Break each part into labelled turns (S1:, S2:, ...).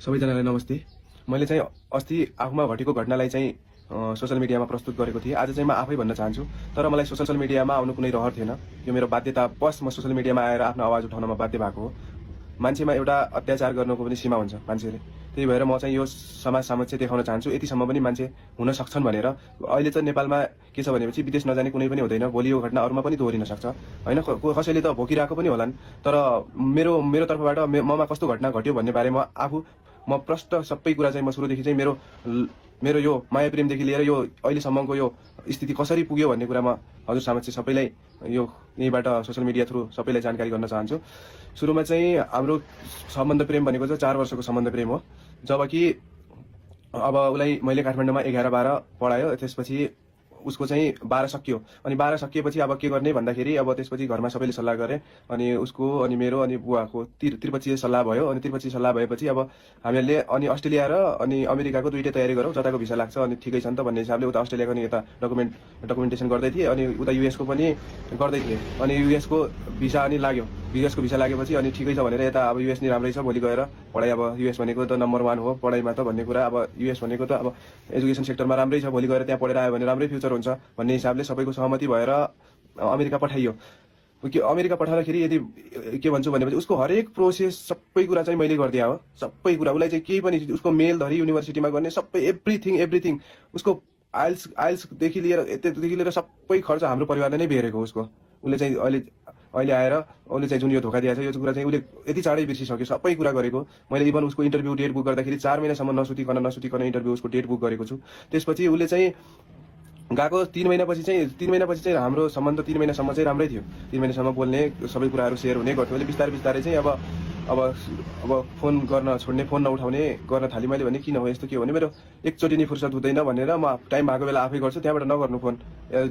S1: सबैजनालाई नमस्ते। मैले चाहिँ अस्ति आफूमा घटेको घटनालाई चाहिँ सोशल मिडियामा प्रस्तुत गरेको थिएँ। आज चाहिँ म आफै भन्न चाहन्छु। तर मलाई सोशल मिडियामा आउनु कुनै रहर थिएन। यो मेरो बाध्यतावश म सोशल मिडियामा आएर आफ्नो आवाज उठाउनमा बाध्य भएको हो। मान्छेमा एउटा अत्याचार गर्नुको पनि सीमा हुन्छ मान्छेले। त्यही भएर म चाहिँ यो समाज समक्ष देखाउन चाहन्छु यतिसम्म पनि मान्छे हुन सक्छन् भनेर। अहिले चाहिँ नेपालमा के छ भनेपछि विदेश नजाने कुनै पनि हुँदैन। भोलि यो घटना अरूमा पनि दोहोरिन सक्छ हैन। कसैले त भोकिरहेको पनि होलान्। तर मेरो तर्फबाट ममा कस्तो घटना घट्यो भन्ने बारेमा म प्रष्ट सबै कुरा चाहिँ म सुरुदेखि चाहिँ मेरो यो माया प्रेमदेखि लिएर यो अहिलेसम्मको यो स्थिति कसरी पुग्यो भन्ने कुरा म हजुर समक्ष सबैलाई यो यहीँबाट सोशल मिडिया थ्रु सबैलाई जानकारी गर्न चाहन्छु। सुरुमा चाहिँ हाम्रो सम्बन्ध प्रेम भनेको चाहिँ 4 वर्षको सम्बन्ध प्रेम हो। जबकि अब उसलाई मैले काठमाडौँमा 11-12 पढायो। त्यसपछि उसको चाहिँ 12 सकियो। अनि 12 सकिएपछि अब के गर्ने भन्दाखेरि अब त्यसपछि घरमा सबैले सल्लाह गरे। अनि उसको अनि मेरो अनि बुवाको त्रिपक्षीय सल्लाह भयो। अनि त्रिपक्षीय सल्लाह भएपछि अब हामीहरूले अनि अस्ट्रेलिया र अनि अमेरिकाको दुईटै तयारी गरौँ। जताको भिसा लाग्छ अनि ठिकै छ नि त भन्ने हिसाबले उता अस्ट्रेलियाको नि यता डकुमेन्टेसन गर्दै थिएँ। अनि उता युएसको पनि गर्दै थिएँ। अनि युएसको भिसा अनि लाग्यो। युएसको भिसा लागेपछि अनि ठिकै छ भनेर यता अब युएस नि राम्रै छ। भोलि गएर पढाइ अब युएस भनेको त नम्बर 1 हो पढाइमा त भन्ने कुरा। अब युएस भनेको त अब एजुकेसन सेक्टरमा राम्रै छ। भोलि गएर त्यहाँ पढेर आयो भने राम्रै फ्युचर हुन्छ भन्ने हिसाबले सबैको सहमति भएर अमेरिका पठाइयो। अमेरिका पठाउँदाखेरि यदि के भन्छु भनेपछि उसको हरेक प्रोसेस सबै कुरा चाहिँ मैले गरिदिएँ हो। सबै कुरा उसलाई चाहिँ केही पनि उसको मेल धरी युनिभर्सिटीमा गर्ने सबै एभ्रिथिङ उसको आइल्सदेखि लिएर सबै खर्च हाम्रो परिवारले नै बेहोरेको उसको। उसले चाहिँ अहिले आएर उसले चाहिँ जुन यो धोका दिएको छ यो कुरा चाहिँ उसले यति चाँडै बिर्सिसक्यो सबै कुरा गरेको। मैले इभन उसको इन्टरभ्यू डेट बुक गर्दाखेरि 4 महिनासम्म नसुतिकन इन्टरभ्यू उसको डेट बुक गरेको छु। त्यसपछि उसले चाहिँ गएको 3 महिनापछि चाहिँ हाम्रो सम्बन्ध 3 महिनासम्म चाहिँ राम्रै थियो। 3 महिनासम्म बोल्ने सबै कुराहरू सेयर हुने गर्थ्यो। अहिले बिस्तारै चाहिँ अब फोन गर्न छोड्ने, फोन नउठाउने गर्न थालेँ। मैले भने किन हो यस्तो के हो भने मेरो एकचोटि नि फुर्सद हुँदैन भनेर म टाइम भएको बेला आफै गर्छु। त्यहाँबाट नगर्नु फोन,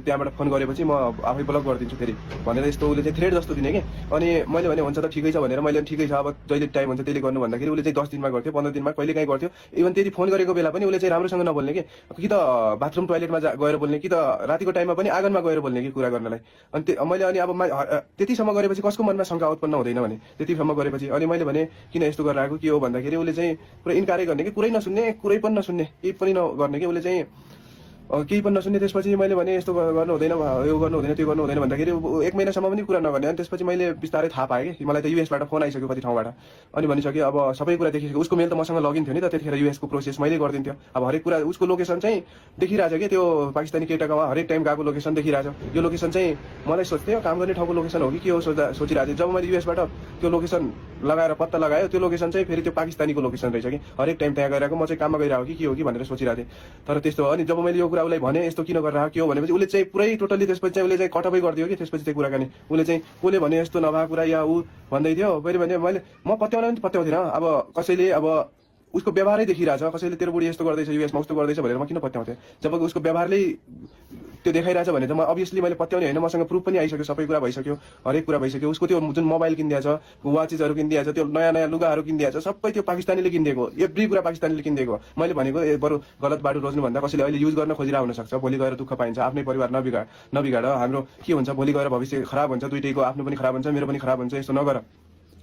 S1: त्यहाँबाट फोन गरेपछि म आफै ब्लक गरिदिन्छु फेरि भनेर यस्तो उसले चाहिँ थ्रेड जस्तो दिने कि। अनि मैले भने हुन्छ त ठिकै छ भनेर मैले ठिकै छ अब जहिले टाइम हुन्छ त्यसले गर्नु भन्दाखेरि उसले चाहिँ 10 दिनमा गर्थ्यो, 15 दिनमा कहिले काहीँ गर्थ्यो। इभन त्यति फोन गरेको बेला पनि उसले चाहिँ राम्रोसँग नबोल्ने कि त बाथरुम टोयलेटमा गएर बोल्ने कि त रातिको टाइममा पनि आँगनमा गएर बोल्ने कि कुरा गर्नलाई। अनि मैले अनि अब त्यतिसम्म गरेपछि कसको मनमा शङ्का उत्पन्न हुँदैन भने त्यतिसम्म गरेपछि। अनि मैले भने किन यस्तो गरेर आएको के हो भन्दाखेरि उसले चाहिँ पुरै इन्कारै गर्ने कि कुरै नसुन्ने, कुरै पनि नसुन्ने, केही पनि नगर्ने कि उसले चाहिँ केही पनि नसुन्ने। त्यसपछि मैले भने यस्तो गर्नु हुँदैन, यो गर्नु हुँदैन, त्यो गर्नु हुँदैन भन्दाखेरि 1 महिनासम्म पनि कुरा नगर्ने। अनि त्यसपछि मैले बिस्तारै थाहा पाएँ कि मलाई त युएसबाट फोन आइसक्यो कति ठाउँबाट। अनि भनिसक्यो अब सबै कुरा देखिसक्यो। उसको मेल त मसँग लगइन थियो नि त त्यतिखेर युएसको प्रोसेस मैले गरिदिन्थ्यो। अब हरेक कुरा उसको लोकेसन चाहिँ देखिरहेछ कि त्यो पाकिस्तानी केटाकोमा हरेक टाइम गएको लोकेसन देखिरहेछ। यो लोकेसन चाहिँ मलाई सोच्थेँ काम गर्ने ठाउँको लोकेसन हो कि के हो सोचिरहेको थिएँ। जब मैले युएसबाट त्यो लोकेसन लगाएर पत्ता लगायो त्यो लोकेसन चाहिँ फेरि त्यो पाकिस्तानीको लोकेसन रहेछ कि हरेक टाइम त्यहाँ गइरहेको म चाहिँ काममा गइरहेको कि के हो कि भनेर सोचिरहेको थिएँ। तर त्यस्तो हो। अनि जब मैले यो कुरा उसलाई भने यस्तो किन गरेर के हो भनेपछि उसले चाहिँ पुरै टोटल्ली त्यसपछि चाहिँ उसले चाहिँ कटअपै गरिदियो कि त्यसपछि चाहिँ कुराकानी उसले चाहिँ कसले भने यस्तो नभएको कुरा या ऊ भन्दै थियो। फेरि भने म पत्याउन पनि पत्याउँदिनँ। अब कसैले अब उसको व्यवहारै देखिरहेछ, कसैले तेरो बुढी यस्तो गर्दैछ युएसमा उस्तो गर्दैछ भनेर म किन पत्याउँथेँ। जब उसको व्यवहारले त्यो देखाइरहेछ भने त म अभियसली मैले पत्याउने होइन, मसँग प्रुफ पनि आइसक्यो, सबै कुरा भइसक्यो, हरेक कुरा भइसक्यो। उसको त्यो जुन मोबाइल किनिदिएछ, वाचेसहरू किनिदिएछ, त्यो नयाँ लुगाहरू किनिदिएछ, सबै त्यो पाकिस्तानीले किनिदिएको, एभ्री कुरा पाकिस्तानीले किनिदिएको। मैले भनेको बरु गलत बाटो रोज्नुभन्दा कसैले अहिले युज गर्न खोजिरहेको हुनसक्छ, भोलि गएर दुःख पाइन्छ। आफ्नै परिवार नबिगाड हाम्रो के हुन्छ, भोलि गएर भविष्य खराब हुन्छ, दुइटैको आफ्नो पनि खराब हुन्छ, मेरो पनि खराब हुन्छ, यस्तो नगर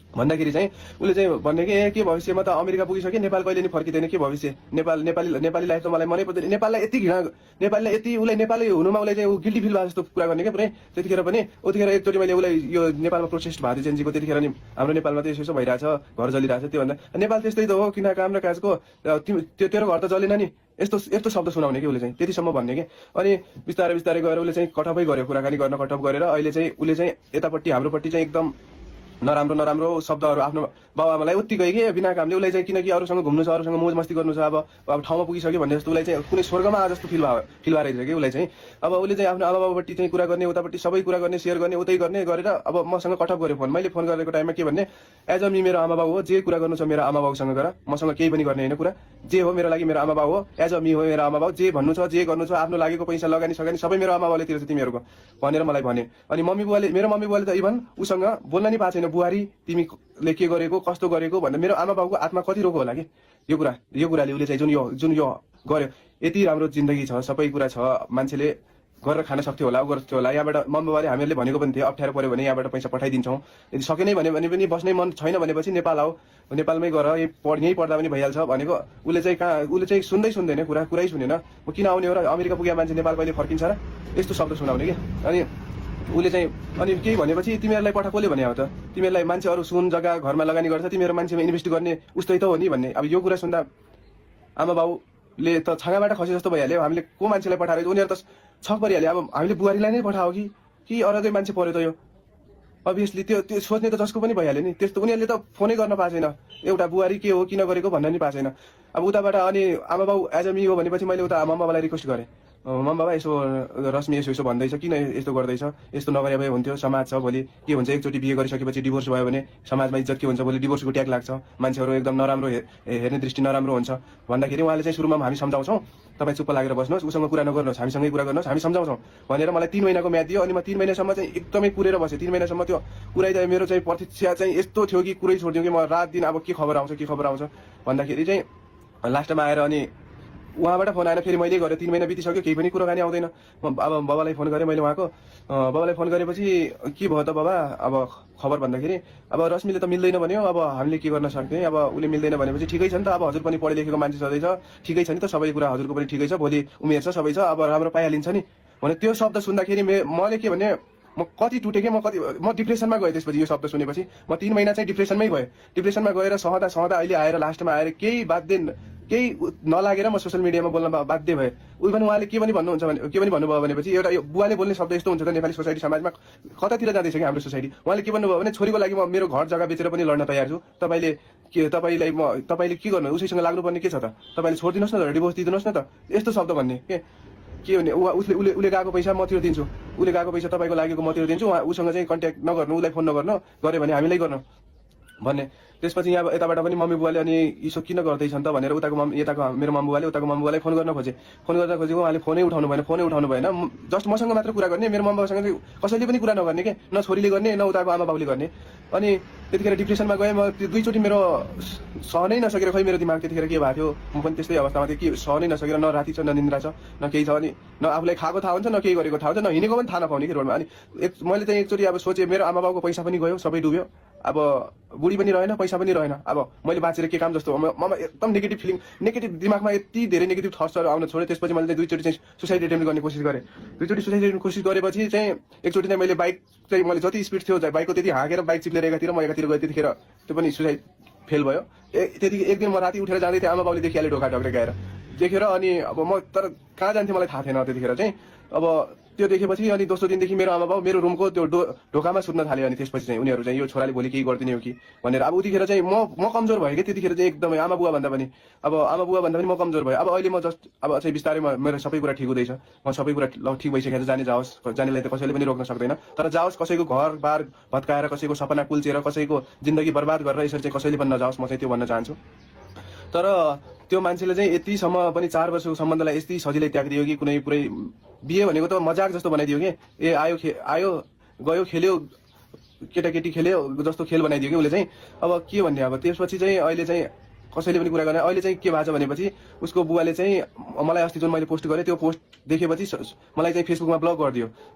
S1: भन्दाखेरि चाहिँ उसले चाहिँ भन्ने कि के भविष्यमा त अमेरिका पुगिसक्यो, नेपाल कहिले नि फर्किँदैन के भविष्य, नेपाली लाइफ त मलाई मनै पर्दैन। नेपाललाई यति घृणा, नेपाललाई यति उसलाई नेपाली हुनुमा उसलाई चाहिँ गिल्टी फिल भएको जस्तो कुरा गर्ने क्या पुरै। त्यतिखेर पनि उतिखेर एकचोटि मैले उसलाई यो नेपालमा प्रोटेस्ट भएको थियो जेन्जीको, त्यतिखेर नि हाम्रो नेपालमा त यसो भइरहेछ, घर जलिरहेछ। त्योभन्दा नेपाल त्यस्तै त हो, किन काम र काजको तेरो घर त जलेन नि, यस्तो शब्द सुनाउने कि उसले चाहिँ त्यतिसम्म भन्ने कि। अनि बिस्तारै गएर उसले चाहिँ कटअपै गर्यो, कुराकानी गर्न कटअप गरेर अहिले चाहिँ उसले चाहिँ यतापट्टि हाम्रोपट्टि चाहिँ एकदम नराम्रो शब्दहरू आफ्नो बाबुआमालाई उति गयो कि बिना कामले। उसलाई चाहिँ किनकि अरूसँग घुम्नु छ, अरूसँग मोज मस्ती गर्नु छ, अब ठाउँमा पुगिसक्यो भन्ने जस्तो उसलाई चाहिँ कुनै स्वर्गमा आए जस्तो फिल भएर रहेछ कि उसलाई चाहिँ। अब उसले चाहिँ आफ्नो आमा बाबापट्टि चाहिँ कुरा गर्ने, उतापट्टि सबै कुरा गर्ने, सेयर गर्ने, उतै गर्ने गरेर अब मसँग कटअप गर्यो फोन। मैले फोन गरेको टाइममा के भन्ने, एज अ मी मेरो आमा बाबु हो, जे कुरा गर्नु छ मेरो आमा बाबुसँग गर, मसँग केही पनि गर्ने होइन कुरा, जे हो मेरो लागि मेरो आमा बाबु हो, एज अ मी हो मेरो आमा बाबु, जे भन्नु छ जे गर्नु छ आफ्नो लागेको पैसा लगानी सबै मेरो आमा बाबुले तिर्छ तिमीहरूको भनेर मलाई भने। अनि मेरो मम्मी बुवाले त इभन उसँग बोल्न नि पाएको छैन, बुहारी तिमीले के गरेको कस्तो गरेको भन्दा मेरो आमा बाबुको आत्मा कति रोको होला कि यो कुराले उसले चाहिँ जुन यो गर्यो। यति राम्रो जिन्दगी छ, सबै कुरा छ, मान्छेले गरेर खान सक्थ्यो होला गर्थ्यो होला यहाँबाट मम्मीबाबाले हामीहरूले भनेको पनि थियो अप्ठ्यारो पऱ्यो भने यहाँबाट पैसा पठाइदिन्छौँ यदि सकेनै भन्यो भने पनि बस्नै मन छैन भनेपछि नेपाल आऊ नेपालमै गर यहीँ पढ्दा पनि भइहाल्छ भनेको उसले चाहिँ सुन्दैन कुरै सुनेन म किन आउने हो र अमेरिका पुगेको मान्छे नेपाल कहिले फर्किन्छ र यस्तो शब्द सुनाउने कि अनि उसले चाहिँ अनि केही भनेपछि तिमीहरूलाई पठा कसले भने हो त तिमीहरूलाई मान्छे अरू सुन जग्गा घरमा लगानी गर्छ तिमीहरू मान्छेमा इन्भेस्ट गर्ने उस्तै त हो नि भन्ने अब यो कुरा सुन्दा आमा बाउले त छाँगाबाट खसे जस्तो भइहाल्यो हामीले को मान्छेलाई पठाएर उनीहरू त छक परिहाल्यो अब हामीले बुहारीलाई नै पठाओ कि अरूकै मान्छे पर्यो त यो अभियसली त्यो सोच्ने त जसको पनि भइहाल्यो नि त्यस्तो उनीहरूले त फोनै गर्न पाएको छैन एउटा बुहारी के हो किन गरेको भन्न नि पाएको छैन अब उताबाट अनि आमा बाउ एज अ मी हो भनेपछि मैले उता मम्मा बाबालाई रिक्वेस्ट गरेँ मम्मा बाबा यसो रश्मि यसो भन्दैछ किन यस्तो गर्दैछ यस्तो नगरे भए हुन्थ्यो समाज छ भोलि के हुन्छ एकचोटि बिहे गरिसकेपछि डिभोर्स भयो भने समाजमा इज्जत के हुन्छ भोलि डिभोर्सको ट्याग लाग्छ मान्छेहरू एकदम नराम्रो हेर्ने दृष्टि नराम्रो हुन्छ भन्दाखेरि उहाँले चाहिँ सुरुमा हामी सम्झाउँछौँ तपाईँ चुप्प लागेर बस्नुहोस् उसँग कुरा नगर्नुहोस् हामीसँगै कुरा गर्नुहोस् हामी सम्झाउँछौँ भनेर मलाई 3 महिनाको म्याद दियो अनि म 3 महिनासम्म चाहिँ एकदमै कुरेर बसेँ 3 महिनासम्म त्यो कुरै चाहिँ मेरो चाहिँ प्रतीक्षा चाहिँ यस्तो थियो कि कुरै छोडिदिउँ कि म रात दिन अब के खबर आउँछ भन्दाखेरि चाहिँ लास्टमा आएर अनि उहाँबाट फोन आएर फेरि मैले गरेँ 3 महिना बितिसक्यो केही पनि कुराकानी आउँदैन अब बाबालाई फोन गरेँ मैले उहाँको बाबालाई फोन गरेपछि के भयो त बाबा अब खबर भन्दाखेरि अब रश्मिले त मिल्दैन भन्यो अब हामीले के गर्न सक्ने अब उसले मिल्दैन भनेपछि ठिकै छ नि त अब हजुर पनि पढे लेखेको मान्छे सधैँ छ ठिकै छ नि त सबै कुरा हजुरको पनि ठिकै छ भोलि उमेर छ सबै छ अब राम्रो पाइहालिन्छ नि भने त्यो शब्द सुन्दाखेरि मैले के भने म कति टुटेँ कि म डिप्रेसनमा गएँ त्यसपछि यो शब्द सुनेपछि म 3 महिना चाहिँ डिप्रेसनमै गएँ डिप्रेसनमा गएर सहँदा अहिले आएर लास्टमा आएर केही नलागेर म सोसियल मिडियामा बोल्न बाध्य भएँ पनि उहाँले के पनि भन्नुभयो भनेपछि एउटा यो बुवाले बोल्ने शब्द यस्तो हुन्छ त नेपाली सोसाइटी समाजमा कतातिर जाँदैछ कि हाम्रो सोसाइटी उहाँले के भन्नुभयो भने छोरीको लागि म मेरो घर जग्गा बेचेर पनि लड्न तयार छु तपाईँले के गर्नु उसैसँग लाग्नुपर्ने के छ त तपाईँले छोडिदिनुहोस् न त डिभोर्स दिइदिनुहोस् न त यस्तो शब्द भन्ने के भने उसले गएको पैसा म तिरो दिन्छु उसले गएको पैसा तपाईँको लागेको म तिरो दिन्छु उसँग चाहिँ कन्ट्याक्ट नगर्नु उसलाई फोन नगर्नु गऱ्यो भने हामीलाई गर्नु भन्ने त्यसपछि यहाँ यताबाट पनि मम्मी बुवाले अनि यसो किन गर्दैछन् त भनेर यताको मेरो मम्मी बुवाले उताको मम्मी बुवालाई फोन गर्न खोजेको उहाँले फोनै उठाउनु भएन जस्ट मसँग मात्र कुरा गर्ने मेरो मम्मी बाबासँग कसैले पनि कुरा नगर्ने के न छोरीले गर्ने न उताको आमा बाउले गर्ने अनि त्यतिखेर डिप्रेसनमा गएँ म त्यो 2 चोटि मेरो सहनै नसकेर खै मेरो दिमाग त्यतिखेर के भएको थियो म पनि त्यस्तै अवस्थामा थिएँ कि सहनै नसकेर न राति छ न निन्द्रा छ न केही छ अनि न आफूलाई खाएको थाहा हुन्छ न केही गरेको थाहा हुन्छ न हिँडेको पनि थाहा नपाउने कि रोडमा अनि मैले चाहिँ एकचोटि अब सोचेँ मेरो आमा बाउको पैसा पनि गयो सबै डुब्यो अब बुढी पनि रहेन पैसा पनि रहेन अब मैले बाँचेर के काम जस्तो ममा एकदम नेगेटिभ दिमागमा यति धेरै नेगेटिभ थट्सहरू आउन छोडेँ त्यसपछि मैले 2 चोटि चाहिँ सुसाइड एटेम्प्ट गर्ने कोसिस गरेँ 2 चोटि सुसाइड गर्ने कोसिस गरेपछि चाहिँ एकचोटि चाहिँ मैले बाइक चाहिँ मैले जति स्पिड थियो बाइकको त्यति हाँकेर बाइक चिप्लेर एकातिर म एकातिर गएँ त्यतिखेर त्यो पनि सुसाइड फेल भयो त्यति एक दिन म राति उठेर जाँदै थिएँ आमा बाउले देखिहाल्यो ढोका ढोक्रे गएर देखेर अनि अब म तर कहाँ जान्थेँ मलाई थाहा थिएन त्यतिखेर चाहिँ अब त्यो देखेपछि अनि दोस्रो दिनदेखि मेरो आमा बाउ मेरो रुमको त्यो ढोकामा सुत्न थाल्यो अनि त्यसपछि चाहिँ उनीहरू चाहिँ यो छोराले भोलि केही गरिदिने हो कि भनेर अब उतिखेर चाहिँ म कमजोर भयो कि त्यतिखेर चाहिँ एकदमै आमा बुवा भन्दा पनि म कमजोर भयो अब अहिले म जस्ट अब चाहिँ बिस्तारै मेरो सबै कुरा ठिक हुँदैछ म सबै कुरा ठिक भइसकेको छ जानेलाई त कसैले पनि रोक्न सक्दैन तर जाओस् कसैको घर बार भत्काएर कसैको सपना कुल्चेर कसैको जिन्दगी बर्बाद गरेर यसरी चाहिँ कसैले पनि नजाओस् म चाहिँ त्यो भन्न चाहन्छु तर त्यो मान्छेले चाहिँ यतिसम्म पनि 4 वर्षको सम्बन्धलाई यति सजिलै त्यागिदियो कि कुनै पुरै बिहे भनेको त मजाक जस्तो बनाइदियो कि आयो गयो खेल्यो केटाकेटी खेल्यो जस्तो खेल बनाइदियो कि उसले चाहिँ अब के भन्ने अब त्यसपछि चाहिँ अहिले चाहिँ कसैले पनि कुरा गर्ने अहिले चाहिँ के भएको छ भनेपछि उसको बुवाले चाहिँ मलाई अस्ति जुन मैले पोस्ट गरेँ त्यो पोस्ट देखेपछि मलाई चाहिँ फेसबुकमा ब्लक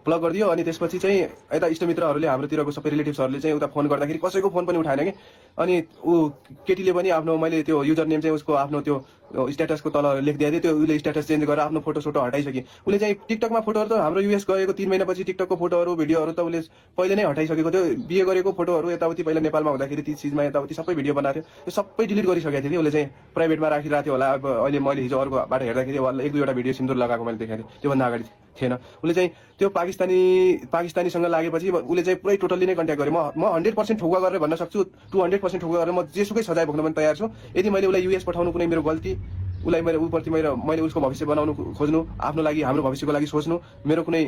S1: गरिदियो अनि त्यसपछि चाहिँ यता इष्टमित्रहरूले हाम्रोतिरको सबै रिलेटिभ्सहरूले चाहिँ उता फोन गर्दाखेरि कसैको फोन पनि उठाएन कि अनि ऊ केटीले पनि आफ्नो मैले त्यो युजर नेम चाहिँ उसको आफ्नो त्यो स्ट्याटसको तल लेखिदिएको थियो त्यो उसले स्ट्याटस चेन्ज गरेर आफ्नो फोटो हटाइसक्यो उसले चाहिँ टिकटकमा फोटोहरू त हाम्रो युएस गएको 3 महिनापछि टिकटकको फोटोहरू भिडियोहरू त उसले पहिले नै हटाइसकेको थियो बिहे गरेको फोटोहरू यताउति पहिला नेपालमा हुँदाखेरि ती चिजमा यताउति सबै भिडियो बनाएको थियो त्यो सबै डिलिट गरिसकेको थियो उसले चाहिँ प्राइभेटमा राखिरहेको थियो होला अब अहिले मैले हिजो अर्कोबाट हेर्दाखेरि वाला 1-2वटा भिडियो सिन्दुर लगाएको मैले देखेको थिएँ त्योभन्दा अगाडि थिएन उसले चाहिँ त्यो पाकिस्तानीसँग लागेपछि उसले चाहिँ पुरै टोटल्ली नै कन्ट्याक्ट गरेँ म 100% ठोकुवा गरेर भन्न सक्छु 200% ठोकुवा गरेर म जेसुकै सजाय भोग्न पनि तयार छु यदि मैले उसलाई युएस पठाउनु कुनै मेरो गल्ती उसलाई मेरो उप्रति मैले उसको भविष्य बनाउनु खोज्नु आफ्नो लागि हाम्रो भविष्यको लागि सोच्नु मेरो कुनै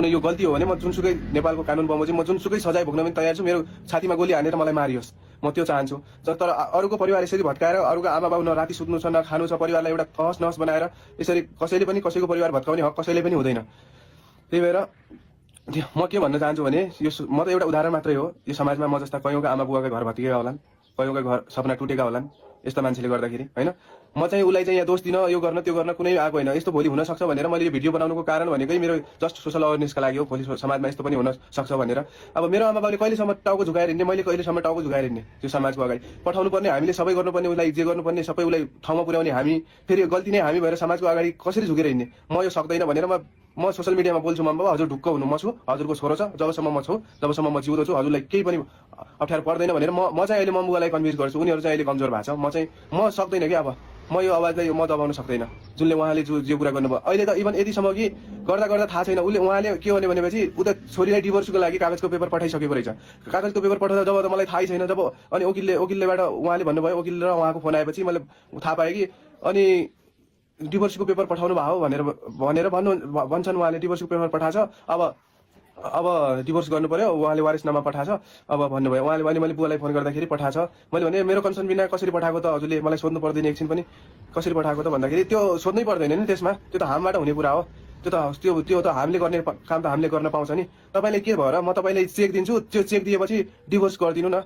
S1: यो गल्ती हो भने म जुनसुकै नेपालको कानुन बमोजिम म जुनसुकै सजाय भोग्न पनि तयार छु मेरो छातीमा गोली हानेर मलाई मारियोस् म त्यो चाहन्छु तर अरूको परिवार यसरी भत्काएर अरूको आमा बाउ न राति सुत्नु छ न खानु छ परिवारलाई एउटा तहस नहस बनाएर यसरी कसैले पनि कसैको परिवार भत्काउने हक कसैले पनि हुँदैन त्यही भएर म के भन्न चाहन्छु भने यो म त एउटा उदाहरण मात्रै हो यो समाजमा म जस्ता कयौँका आमा बुवाका घर भत्किएका होलान् कयौँका घर सपना टुटेका होलान् यस्ता मान्छेले गर्दाखेरि होइन। म चाहिँ उसलाई चाहिँ यहाँ दोष दिन यो गर्न त्यो गर्न कुनै आएको होइन। यस्तो भोलि हुनसक्छ भनेर मैले यो भिडियो बनाउनुको कारण भनेकै मेरो जस्ट सोसल अवेरनेसका लागि हो। भोलि समाजमा यस्तो पनि हुन सक्छ भनेर। अब मेरो आमा बाउले कहिलेसम्म टाउको झुकाएर हिँड्ने, मैले कहिलेसम्म टाउको झुकाएर हिँड्ने त्यो समाजको अगाडि। पठाउनु पर्ने हामीले सबै गर्नुपर्ने, उसलाई जे गर्नुपर्ने सबै उसलाई ठाउँमा पुर्याउने हामी, फेरि गल्ती नै हामी भएर समाजको अगाडि कसरी झुकेर हिँड्ने। म यो सक्दैन भनेर म सोसल मिडियामा बोल्छु, मम्मा बाबा हजुर ढुक्क हुनु, म छु, हजुरको छोरो छ, जबसम्म म छु, जबसम्म म जिउँदो छु, हजुरलाई केही पनि अप्ठ्यारो पर्दैन भनेर म चाहिँ अहिले मम्बुवालाई कन्भिन्स गर्छु। उनीहरू चाहिँ अहिले कमजोर भएको छ, म सक्दैन कि अब म यो आवाजलाई म दबाउन सक्दैन। जुनले उहाँले जो कुरा गर्नुभयो अहिले त इभन यतिसम्म कि गर्दा गर्दा थाहा छैन उहाँले के भन्यो भनेपछि उता छोरीलाई डिभोर्सको लागि कागजको पेपर पठाइसकेको रहेछ। कागजको पेपर पठाउँदा जब त मलाई थाहै छैन, जब अनि वकिललेबाट उहाँले भन्नुभयो, वकिल र उहाँको फोन आएपछि मैले थाहा पाएँ कि अनि डिभोर्सको पेपर पठाउनु भयो भनेर भन्छन्। उहाँले डिभोर्सको पेपर पठाएछ, अब डिभोर्स गर्नु पर्यो, उहाँले वारिसनामा पठाएछ अब भन्नुभयो उहाँले। मैले बुवालाई फोन गर्दाखेरि पठाएछ। मैले भने मेरो कन्सर्न बिना कसरी पठाएको त, हजुरले मलाई सोध्नु पर्दैन एकछिन पनि कसरी पठाएको त भन्दाखेरि त्यो सोध्नै पर्दैन नि त्यसमा, त्यो त हामीबाट हुने कुरा हो। त्यो त हामीले गर्ने काम त हामीले गर्न पाउँछ नि। तपाईँले के भएर म तपाईँलाई चेक दिन्छु, त्यो चेक दिएपछि डिभोर्स गरिदिनु न,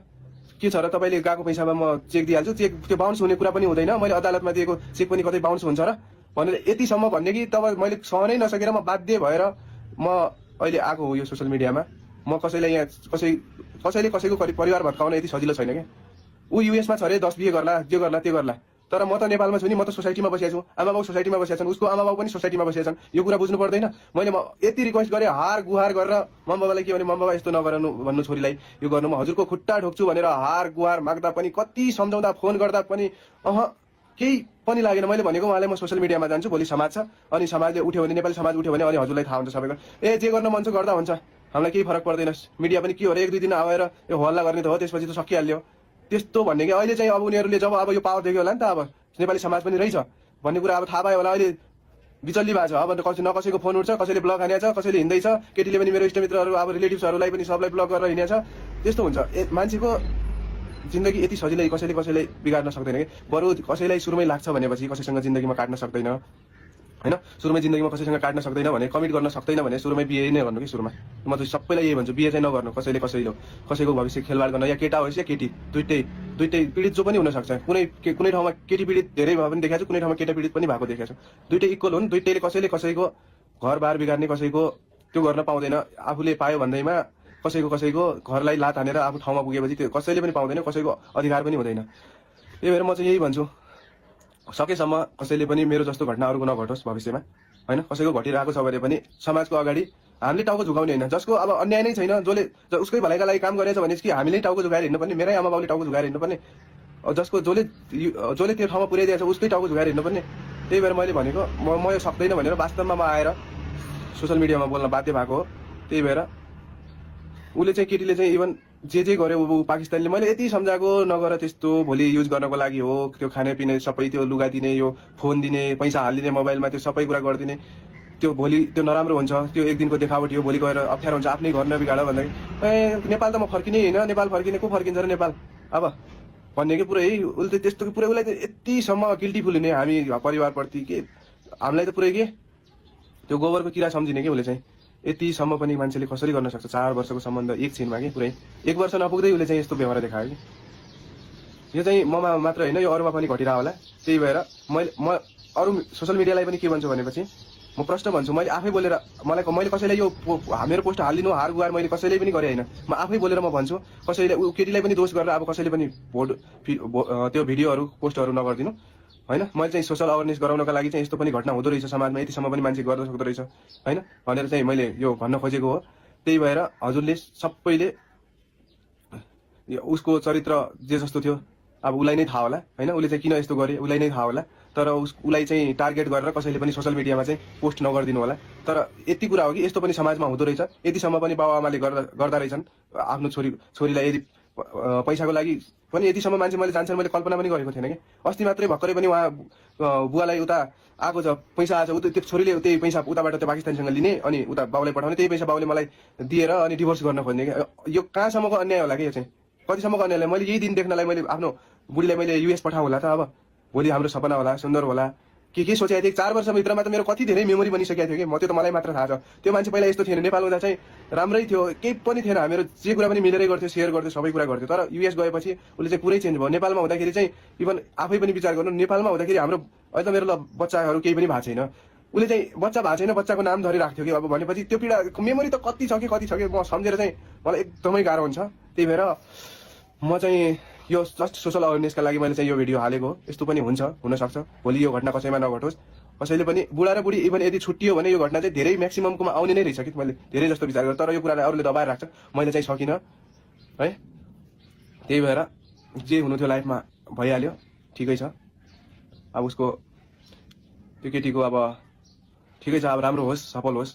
S1: के छ र तपाईँले गएको पैसामा म चेक दिइहाल्छु, चेक त्यो बााउन्स हुने कुरा पनि हुँदैन, मैले अदालतमा दिएको चेक पनि कतै बााउन्स हुन्छ र भनेर यतिसम्म भन्ने कि तपाईँ मैले सहनै नसकेर म बाध्य भएर म अहिले आएको हो यो सोसियल मिडियामा। म कसैलाई यहाँ कसैले कसैको परिवार भत्काउन यति सजिलो छैन क्या। ऊ युएसमा छ अरे 10 बिहे गर्ला, त्यो गर्ला त्यो गर्ला, तर म त नेपालमा छु नि, म त सोसाइटीमा बसेको छु, आमा बाउ सोसाइटीमा बसेका छन्, उसको आमा बाउ पनि सोसाइटीमा बसेका छन्, यो कुरा बुझ्नु पर्दैन। मैले यति रिक्वेस्ट गरेँ, हार गुहार गरेर मम्मा बाबालाई के भने, मम्मा बाबा यस्तो नगर्नु भन्नु छोरीलाई, यो गर्नु, म हजुरको खुट्टा ठोक्छु भनेर हार गुहार माग्दा पनि, कति सम्झाउँदा फोन गर्दा पनि केही पनि लागेन। मैले भनेको उहाँले म सोसियल मिडियामा जान्छु, भोलि समाज छ, अनि समाजले उठ्यो भने, नेपाली समाज उठ्यो भने अनि हजुरलाई थाहा हुन्छ सबैको, जे गर्न मन छ गर्दा हुन्छ, हामीलाई केही फरक पर्दैन। मिडिया पनि के हो र 1-2 दिन आएर यो हल्ला गर्ने त हो, त्यसपछि त सकिहाल्यो त्यस्तो भन्ने कि अहिले चाहिँ अब उनीहरूले जब अब यो पावर देख्यो होला नि त, अब नेपाली समाज पनि रहेछ भन्ने कुरा अब थाहा पायो होला। अहिले बिचल्ली भएको छ, अब न कसैको फोन उठ्छ, कसैले ब्लग हानेछ, कसैले हिँड्दैछ, केटीले पनि मेरो इष्टमित्रहरू अब रिलेटिभ्सहरूलाई पनि सबलाई ब्लग गरेर हिँडेछ। त्यस्तो हुन्छ। मान्छेको जिन्दगी यति सजिलै कसैले बिगार्न सक्दैन कि। बरु कसैलाई सुरुमै लाग्छ भनेपछि कसैसँग जिन्दगीमा काट्न सक्दैन होइन। सुरुमै जिन्दगीमा कसैसँग काट्न सक्दैन भने, कमिट गर्न सक्दैन भने सुरुमै बिहे नै गर्नु कि सुरुमा। म त सबैलाई यही भन्छु, बिहे चाहिँ नगर्नु कसैको भविष्य खेलवाड गर्न, या केटा होस् या केटी, दुइटै पीडित जो पनि हुनसक्छ। कुनै ठाउँमा केटी पीडित धेरै भए पनि देखाएको छु, कुनै ठाउँमा केटा पीडित पनि भएको देखाएको छु। दुइटै इक्वल हुन्, दुइटैले कसैले कसैको घरबार बिगार्ने, कसैको त्यो गर्न पाउँदैन। आफूले पायो भन्दैमा कसैको घरलाई लात हानेर आफू ठाउँमा पुगेपछि त्यो कसैले पनि पाउँदैन, कसैको अधिकार पनि हुँदैन। त्यही भएर म चाहिँ यही भन्छु, सकेसम्म कसैले पनि मेरो जस्तो घटना अरूको नघटोस् भविष्यमा होइन। कसैको घटिरहेको छ भने पनि समाजको अगाडि हामीले टाउको झुकाउने होइन। जसको अब अन्याय नै छैन, जसले उसकै भलाइका लागि काम गरेछ भने कि हामीले टाउको झुकाएर हिँड्नुपर्ने, मेरै आमा बाउले टाउको झुकाएर हिँड्नुपर्ने, जसले त्यो ठाउँमा पुर्याइदिएको छ उसकै टाउको झुकाएर हिँड्नुपर्ने। त्यही भएर मैले भनेको म यो सक्दैन भनेर वास्तवमा म आएर सोसियल मिडियामा बोल्न बाध्य भएको हो। त्यही भएर उसले चाहिँ, केटीले चाहिँ इभन जे गर्यो ऊ पाकिस्तानले, मैले यति सम्झाएको नगर त्यस्तो, भोलि युज गर्नको लागि हो, त्यो खानेपिने सबै, त्यो लुगा दिने, यो फोन दिने, पैसा हालिदिने मोबाइलमा, त्यो सबै कुरा गरिदिने, त्यो भोलि त्यो नराम्रो हुन्छ, त्यो एक दिनको देखावटी हो, भोलि गएर अप्ठ्यारो हुन्छ, आफ्नै घर नबिगाड भन्दाखेरि नेपाल त म फर्किने होइन, नेपाल फर्किने को फर्किन्छ र नेपाल अब भन्ने कि पुरै उसले त्यस्तो पुरै उसलाई यतिसम्म गिल्टी फुल हुने हामी परिवारप्रति के हामीलाई त पुरै के त्यो गोबरको किरा सम्झिने कि उसले चाहिँ। यतिसम्म पनि मान्छेले कसरी गर्न सक्छ? 4 वर्षको सम्बन्ध एकछिनमा कि पुरै 1 वर्ष नपुग्दै उसले चाहिँ यस्तो व्यवहार देखायो कि। यो चाहिँ ममा मात्र होइन, यो अरूमा पनि घटिरहेको होला। त्यही भएर म अरू सोसियल मिडियालाई पनि के भन्छु भनेपछि, म प्रश्न भन्छु, मैले आफै बोलेर मैले कसैलाई यो मेरो पोस्ट हालिदिनु हार गुहार मैले कसैले पनि गरेँ होइन, म आफै बोलेर म भन्छु, कसैले केटीलाई पनि दोष गरेर अब कसैले पनि त्यो भिडियोहरू पोस्टहरू नगरिदिनु होइन। मैले चाहिँ सोसल अवेरनेस गराउनका लागि चाहिँ यस्तो पनि घटना हुँदो रहेछ समाजमा, यतिसम्म पनि मान्छे गर्न सक्दो रहेछ होइन भनेर चाहिँ मैले यो भन्न खोजेको हो। त्यही भएर हजुरले सबैले उसको चरित्र जे जस्तो थियो अब उसलाई नै थाहा होला होइन, उसले चाहिँ किन यस्तो गरे उसलाई नै थाहा होला, तर उसलाई चाहिँ टार्गेट गरेर कसैले पनि सोसियल मिडियामा चाहिँ पोस्ट नगरिदिनु होला। तर यति कुरा हो कि यस्तो पनि समाजमा हुँदो रहेछ, यतिसम्म पनि बाबुआमाले गर्दा रहेछन् आफ्नो छोरीलाई यदि पैसाको लागि पनि यतिसम्म मान्छे मैले जान्छन्, मैले कल्पना पनि गरेको थिएन कि। अस्ति मात्रै भर्खरै पनि उहाँ बुवालाई उता आएको छ पैसा आएको छ, त्यो छोरीले त्यही पैसा उताबाट त्यो पाकिस्तानसँग लिने अनि उता बाउलाई पठाउने, त्यही पैसा बाउले मलाई दिएर अनि डिभोर्स गर्न खोज्ने कि। यो कहाँसम्मको अन्याय होला कि यो चाहिँ, कतिसम्मको अन्याय? मैले यही दिन देख्नलाई मैले आफ्नो बुढीलाई मैले युएस पठाउँ होला त, अब भोलि हाम्रो सपना होला, सुन्दर होला, के सोचेको थिएँ 4 वर्षभित्रमा त मेरो कति धेरै मेमोरी बनिसकेको थियो कि म त्यो त मलाई मात्र थाहा छ। त्यो मान्छे पहिला यस्तो थिएन, नेपाल हुँदा चाहिँ राम्रै थियो, केही पनि थिएन, हामीहरू जे कुरा पनि मिलेरै गर्थ्यो, सेयर गर्थ्यो, सबै कुरा गर्थ्यो। तर युएस गएपछि उसले चाहिँ पुरै चेन्ज भयो। नेपालमा हुँदाखेरि चाहिँ इभन आफै पनि विचार गर्नु, नेपालमा हुँदाखेरि हाम्रो अहिले त मेरो बच्चाहरू केही पनि भएको छैन, उसले चाहिँ बच्चा भएको छैन, बच्चाको नाम धरि राख्थ्यो कि अब भनेपछि त्यो पीडा मेमोरी त कति छ कि म सम्झेर चाहिँ मलाई एकदमै गाह्रो हुन्छ। त्यही भएर म चाहिँ यो जस्ट सोसल अवेरनेसका लागि मैले चाहिँ यो भिडियो हालेको हो। यस्तो पनि हुन्छ, हुनसक्छ भोलि यो घटना कसैमा नघटोस्, कसैले पनि बुढा र बुढी इभन यदि छुट्टियो भने यो घटना चाहिँ धेरै म्याक्सिममकोमा आउने नै रहेछ कि मैले धेरै जस्तो विचार गरेँ। तर यो कुरालाई अरूले दबाएर राख्छ, मैले चाहिँ सकिनँ है। त्यही भएर जे हुनु थियो लाइफमा भइहाल्यो, ठिकै छ। अब उसको त्यो केटीको अब ठिकै छ, अब राम्रो होस्, सफल होस्,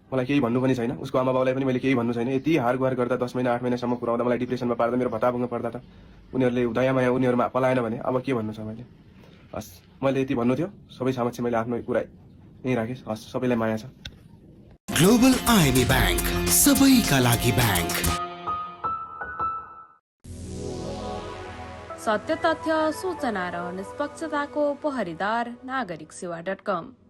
S1: मलाई केही भन्नु पनि छैन। उसको आमा बाउलाई पनि मैले केही भन्नु छैन। यति हार गुहार गर्दा 10 महिना 8 महिनासम्म पुऱ्याउँदा मलाई डिप्रेसनमा पार्दा, मेरो भताभुङ्ग पर्दा त उनीहरूले दयामाया उनीहरूमा पलाएन भने अब के भन्नु छ मैले। हस्, मैले यति भन्नु थियो, सबै समक्ष मैले आफ्नो कुरा यहीँ राखेँ। हस्, सबैलाई माया छ।
S2: ग्लोबल आइएमए बैंक, सबैका लागि बैंक।
S3: सत्य तथ्य सूचना र निष्पक्षताको पहरेदार नागरिक सेवा.com।